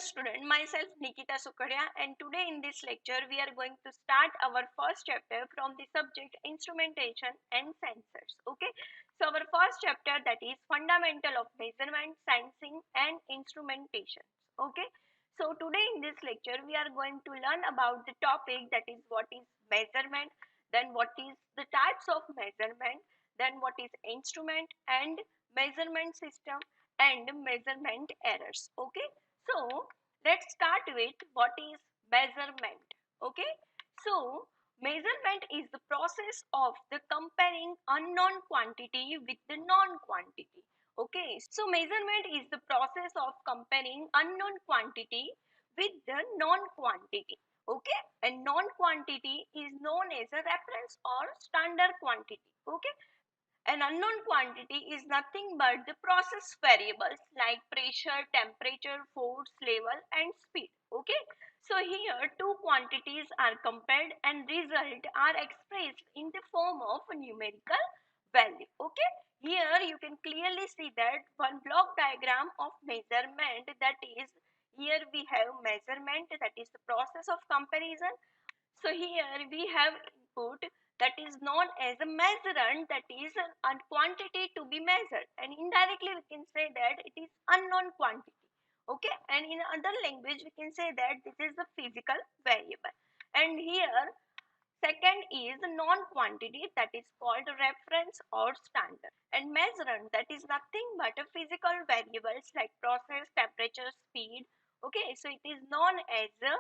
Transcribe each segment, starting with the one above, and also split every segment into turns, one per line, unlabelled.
student, myself Nikita Sukaria, and today in this lecture we are going to start our first chapter from the subject instrumentation and sensors. Okay, so our first chapter, that is fundamental of measurement, sensing and instrumentation. Okay, so today in this lecture we are going to learn about the topic, that is what is measurement, then what is the types of measurement, then what is instrument and measurement system and measurement errors. Okay, so let's start with what is measurement. Okay, so measurement is the process of the comparing unknown quantity with the known quantity. Okay, so measurement is the process of comparing unknown quantity with the known quantity. Okay, and known quantity is known as a reference or standard quantity. Okay, an unknown quantity is nothing but the process variables like pressure, temperature, force, level and speed. Okay. So here two quantities are compared and result are expressed in the form of a numerical value. Okay. Here you can clearly see that one block diagram of measurement, that is, here we have measurement, that is the process of comparison. So here we have input, that is known as a measurand, that is a quantity to be measured, and indirectly we can say that it is unknown quantity. Okay, and in other language we can say that this is the physical variable. And here second is non quantity, that is called reference or standard, and measurand, that is nothing but a physical variables like process, temperature, speed. Okay, so it is known as a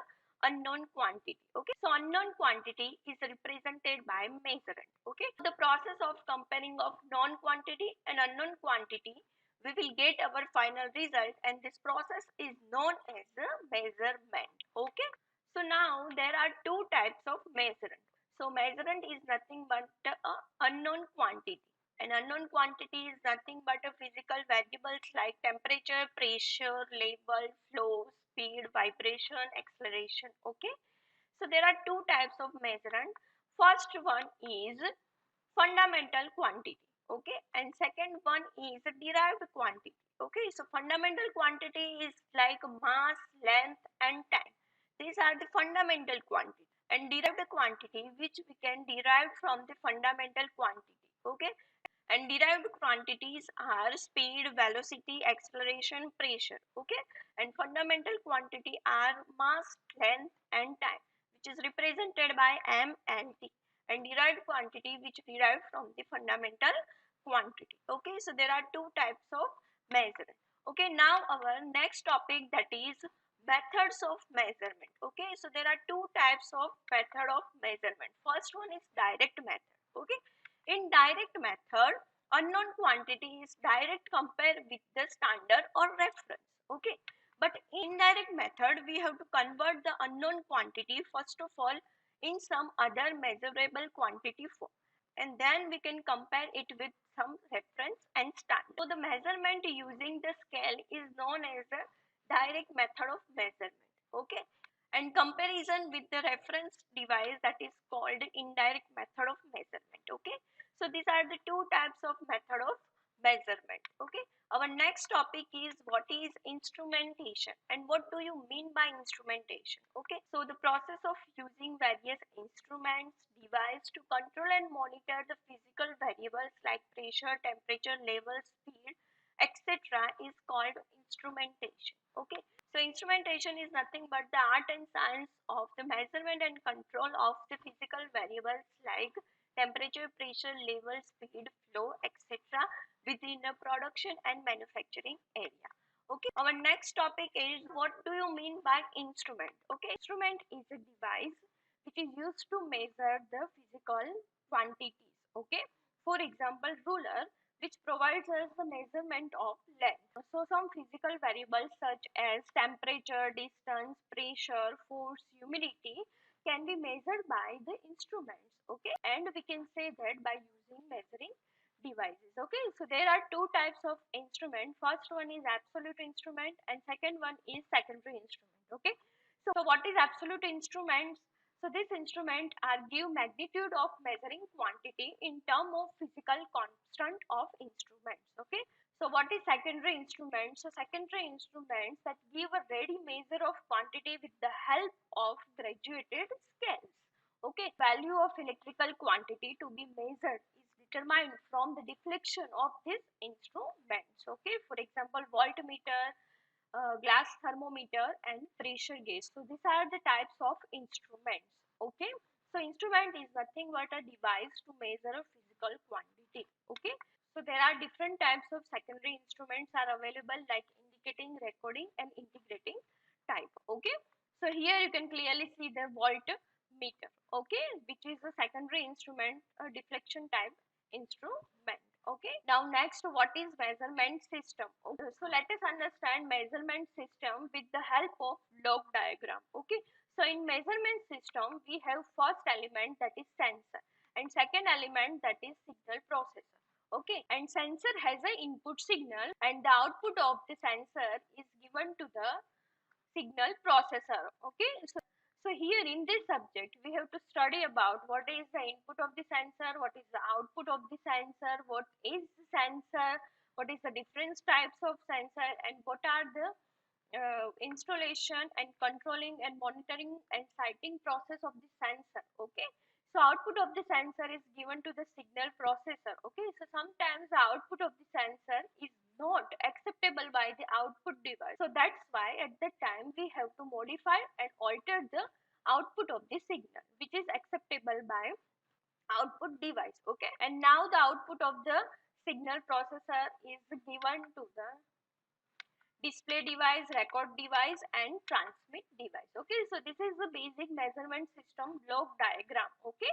unknown quantity. Okay, so unknown quantity is represented by measurand. Okay, the process of comparing of non quantity and unknown quantity, we will get our final result, and this process is known as a measurement. Okay, so now there are two types of measurand. So measurand is nothing but a unknown quantity. An unknown quantity is nothing but a physical variables like temperature, pressure, level, flow, speed, vibration, acceleration. Okay. So there are two types of measurand. First one is fundamental quantity. Okay. And second one is derived quantity. Okay. So fundamental quantity is like mass, length and time. These are the fundamental quantity, and derived quantity which we can derive from the fundamental quantity. Okay, and derived quantities are speed, velocity, acceleration, pressure. Okay, and fundamental quantity are mass, length and time, which is represented by m and t, and derived quantity which derived from the fundamental quantity. Okay, so there are two types of measurement. Okay, now our next topic, that is methods of measurement. Okay, so there are two types of method of measurement. First one is direct method. Okay, in direct method, unknown quantity is direct compared with the standard or reference. Okay, but indirect method, we have to convert the unknown quantity first of all in some other measurable quantity form, and then we can compare it with some reference and standard. So the measurement using the scale is known as a direct method of measurement. Okay, and comparison with the reference device, that is called indirect method of measurement. Okay, so these are the two types of method of measurement. Okay, our next topic is what is instrumentation and what do you mean by instrumentation. Okay, so the process of using various instruments, device to control and monitor the physical variables like pressure, temperature, level, speed, etc. is called instrumentation. Okay, so instrumentation is nothing but the art and science of the measurement and control of the physical variables like temperature, pressure, level, speed, flow, etc. within a production and manufacturing area. Okay, our next topic is what do you mean by instrument. Okay, instrument is a device which is used to measure the physical quantities. Okay, for example, ruler, which provides us the measurement of length. So some physical variables such as temperature, distance, pressure, force, humidity can be measured by the instruments. Okay, and we can say that by using measuring devices. Okay, so there are two types of instrument. First one is absolute instrument and second one is secondary instrument. Okay, so what is absolute instruments? So this instrument are give magnitude of measuring quantity in term of physical constant of instruments. Okay, So what is secondary instruments? So secondary instruments that give a ready measure of quantity with the help of graduated scales. Okay, value of electrical quantity to be measured is determined from the deflection of these instruments. Okay, for example, voltmeter, glass thermometer and pressure gauge. So these are the types of instruments. Okay, so instrument is nothing but a device to measure a physical quantity. Okay, so there are different types of secondary instruments are available, like indicating, recording and integrating type. Okay, so here you can clearly see the voltmeter, okay, which is a secondary instrument, a deflection type instrument. Okay, now next, what is measurement system? Okay, so let us understand measurement system with the help of block diagram. Okay, so in measurement system we have first element, that is sensor, and second element, that is signal processor. Okay, and sensor has an input signal and the output of the sensor is given to the signal processor. Okay, so here in this subject we have to study about what is the input of the sensor, what is the output of the sensor, what is the sensor, what is the different types of sensor, and what are the installation and controlling and monitoring and sighting process of the sensor. Okay, so output of the sensor is given to the signal processor. Okay, so sometimes the output of the sensor is not acceptable by the output device, so that's why at that time we have to modify and alter the output of the signal which is acceptable by output device. Okay, and now the output of the signal processor is given to the display device, record device and transmit device. Okay, so this is the basic measurement system block diagram. Okay,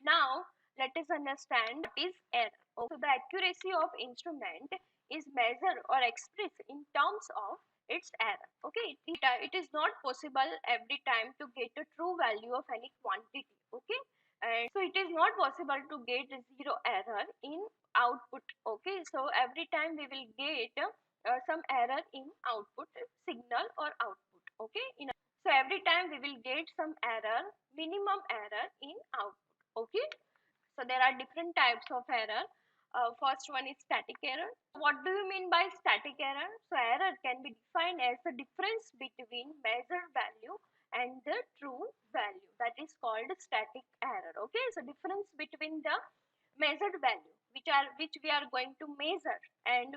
now let us understand what is error. Okay, so the accuracy of instrument is measured or expressed in terms of its error. Okay, it is not possible every time to get a true value of any quantity. Okay, and so it is not possible to get zero error in output. Okay, so every time we will get some error in output signal or output. Okay, so every time we will get some error, minimum error in output. Okay, so there are different types of error. First one is static error. What do you mean by static error? So error can be defined as the difference between measured value and the true value, that is called static error. Okay, so difference between the measured value which we are going to measure and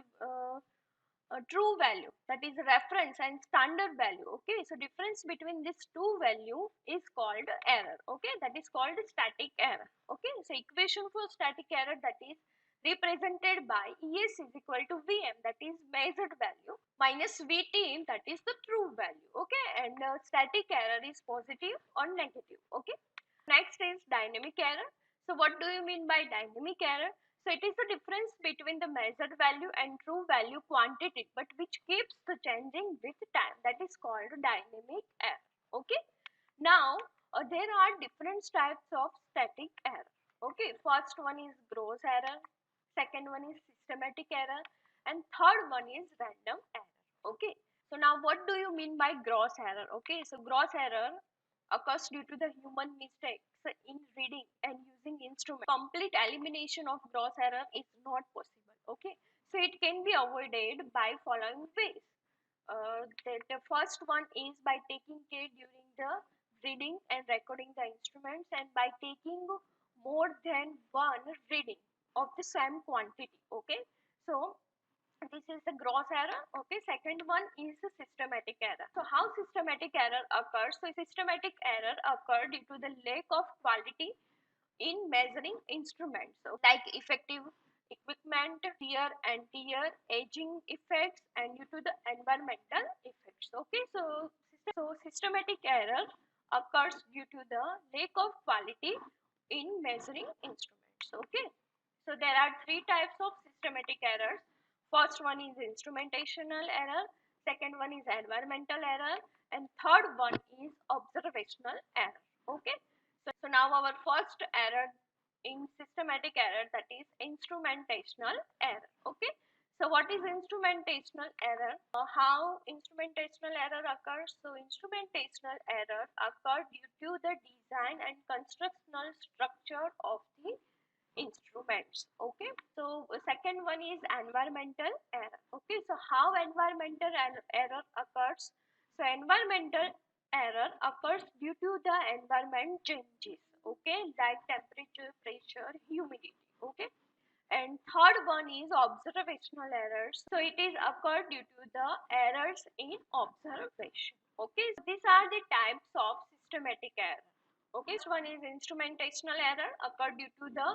a true value, that is reference and standard value. Okay, so difference between these two value is called error. Okay, that is called static error. Okay, so equation for static error, that is represented by es is equal to vm, that is measured value, minus vt, that is the true value. Okay, and static error is positive or negative. Okay, next is dynamic error. So what do you mean by dynamic error? So it is the difference between the measured value and true value quantity, but which keeps the changing with time. That is called dynamic error. Okay. Now there are different types of static error. Okay. First one is gross error. Second one is systematic error, and third one is random error. Okay. So now what do you mean by gross error? Okay. So gross error occurs due to the human mistakes in reading and using instrument. Complete elimination of gross error is not possible. Okay, so it can be avoided by following ways. The first one is by taking care during the reading and recording the instruments, and by taking more than one reading of the same quantity. Okay, so this is the gross error. Okay, second one is the systematic error. So how systematic error occurs? So systematic error occur due to the lack of quality in measuring instruments, so like effective equipment, wear and tear, aging effects, and due to the environmental effects. Okay, so systematic error occurs due to the lack of quality in measuring instruments. Okay, so there are three types of systematic errors. First one is instrumentational error, second one is environmental error, and third one is observational error. Okay, so now our first error in systematic error, that is instrumentational error. Okay, so what is instrumentational error? How instrumentational error occurs? So instrumentational error occurs due to the design and constructional structure of the instrument. instruments. Okay, so second one is environmental error. Okay, so how environmental error occurs? So environmental error occurs due to the environment changes. Okay, like temperature, pressure, humidity. Okay, and third one is observational errors. So it is occurred due to the errors in observation. Okay, so these are the types of systematic error. Okay, so one is instrumentational error occurred due to the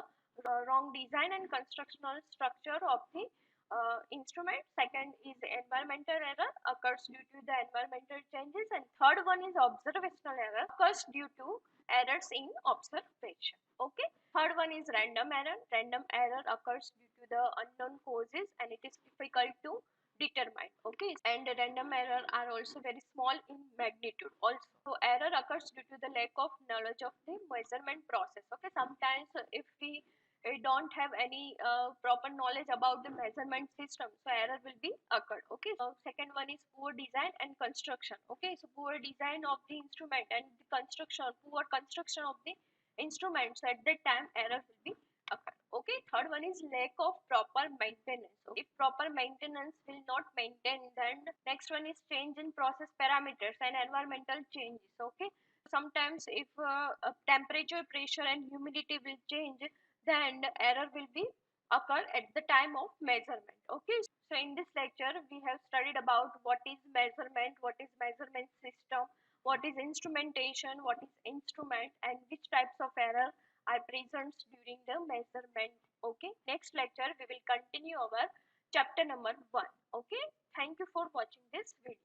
wrong design and constructional structure of the instrument. Second is environmental error occurs due to the environmental changes, and third one is observational error occurs due to errors in observation. Okay, third one is random error. Random error occurs due to the unknown causes and it is difficult to determine. Okay, and random error are also very small in magnitude. Also error occurs due to the lack of knowledge of the measurement process. Okay, sometimes if we don't have any proper knowledge about the measurement system, so error will be occurred. Okay, so second one is poor design and construction. Okay, so poor design of the instrument and the poor construction of the instruments, at that time error will be occurred. Okay, third one is lack of proper maintenance. So if proper maintenance will not maintain, then next one is change in process parameters and environmental changes. Okay, sometimes if temperature, pressure and humidity will change, then the error will be occur at the time of measurement. Okay, so in this lecture we have studied about what is measurement, what is measurement system, what is instrumentation, what is instrument, and which types of error are present during the measurement. Okay, next lecture we will continue our chapter number 1. Okay, thank you for watching this video.